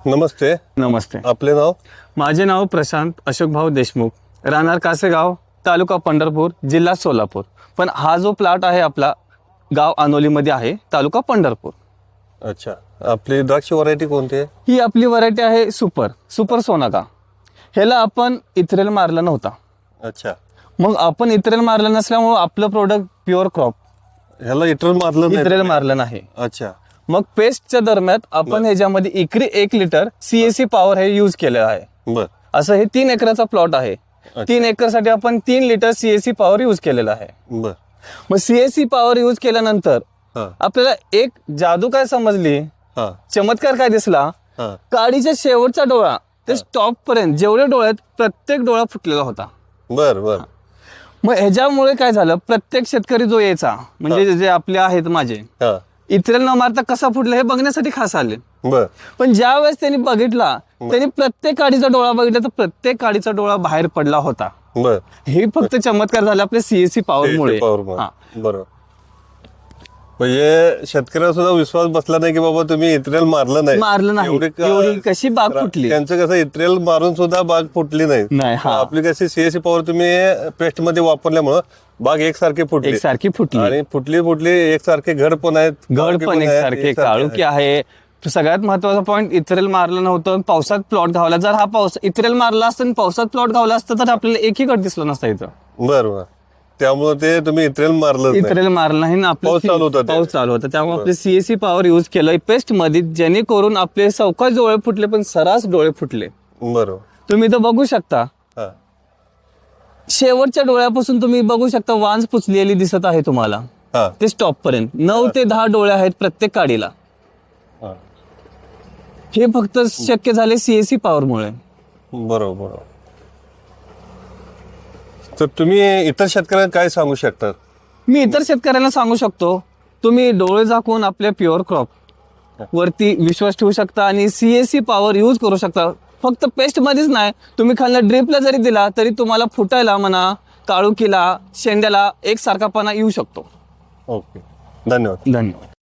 नमस्ते. नमस्ते. आपले नाव? माझे नाव प्रशांत अशोकभाऊ देशमुख, राहणार कासेगाव, तालुका पंढरपूर, जिल्हा सोलापूर. पण हा जो प्लॉट आहे आपला गाव अनोलीमध्ये आहे, तालुका पंढरपूर. अच्छा. आपली द्राक्ष व्हरायटी कोणती आहे? ही आपली व्हरायटी आहे सुपर सोनाका. ह्याला आपण इथरेल मारला नव्हता. अच्छा. मग आपण इथरेल मारलं नसल्यामुळे आपलं प्रोडक्ट प्युअर क्रॉप. ह्याला इटरेल मारलं नाही? इथरेल मारलं नाही. अच्छा. मग पेस्टच्या दरम्यान आपण ह्याच्यामध्ये एकरी 1 लिटर CAC पॉवर हे यूज केलेलं आहे. बर. असं हे 3 एकराचा प्लॉट आहे. 3 एकरसाठी आपण 3 लिटर CAC पॉवर यूज केलेला आहे. बर. मग CAC पॉवर यूज केल्यानंतर हा. आपल्याला एक जादू काय समजली, हा. चमत्कार काय दिसला. हा. काडीच्या शेवटचा डोळा ते स्टॉप पर्यंत जेवढे डोळे आहेत प्रत्येक डोळा फुटलेला होता. बर बर. मग ह्याच्यामुळे काय झालं, प्रत्येक शेतकरी जो यायचा म्हणजे जे आपले आहेत माझे, हा. इथरेल न मारता कसा फुटला हे बघण्यासाठी खास आले. बर. पण ज्या वेळेस त्यांनी बघितला, त्यांनी प्रत्येक काडीचा डोळा बघितला तर प्रत्येक काडीचा डोळा बाहेर पडला होता. बर. हे फक्त चमत्कार झाले आपल्या CAC पॉवरमुळे. बरोबर. म्हणजे शेतकऱ्याला सुद्धा विश्वास बसला नाही की बाबा तुम्ही इथरेल मारलं नाही. एवढी कशी बाग फुटली. त्यांचं कसं इथरेल मारून सुद्धा बाग फुटली नाही. आपली कशी CAC पॉवर तुम्ही पेस्ट मध्ये वापरल्यामुळं बाग एकसारखी फुटली. आणि फुटली एकसारखे घड पण आहेत. घड पण एकसारखे, काळुकी आहे. सगळ्यात महत्वाचा पॉईंट, इथरेल मारलं नव्हतं, पावसात प्लॉट घावला. जर हा इथरेल मारला असतं आणि पावसात प्लॉट घावला असतं तर आपल्याला एकही घड दिसलं नसतं इथं. बरोबर. त्यामुळे ते तुम्ही इथरेल मारलं नाही ना. पाऊस चालू होता त्यामुळे आपले CAC पॉवर यूज केलं पेस्ट मध्ये, जेणेकरून आपले सावकाश डोळे फुटले पण सरास डोळे फुटले. बरोबर. तुम्ही तर बघू शकता, शेवटच्या डोळ्यापासून तुम्ही बघू शकता वांज पुचलेली दिसत आहे तुम्हाला. ते स्टॉप पर्यंत 9 ते 10 डोळे आहेत प्रत्येक काडीला. हे फक्त शक्य झाले CAC पॉवरमुळे. बरोबर. तर तुम्ही इतर शेतकऱ्यांना काय सांगू शकता? मी इतर शेतकऱ्यांना सांगू शकतो, तुम्ही डोळे झाकून आपल्या प्युअर क्रॉप वरती विश्वास ठेवू शकता आणि CAC पॉवर यूज करू शकता. फक्त पेस्ट मध्येच नाही, तुम्ही खालनं ड्रिपला जरी दिला तरी तुम्हाला फुटायला म्हणा, काळुकीला, शेंड्याला एकसारखापणा येऊ शकतो. ओके. धन्यवाद.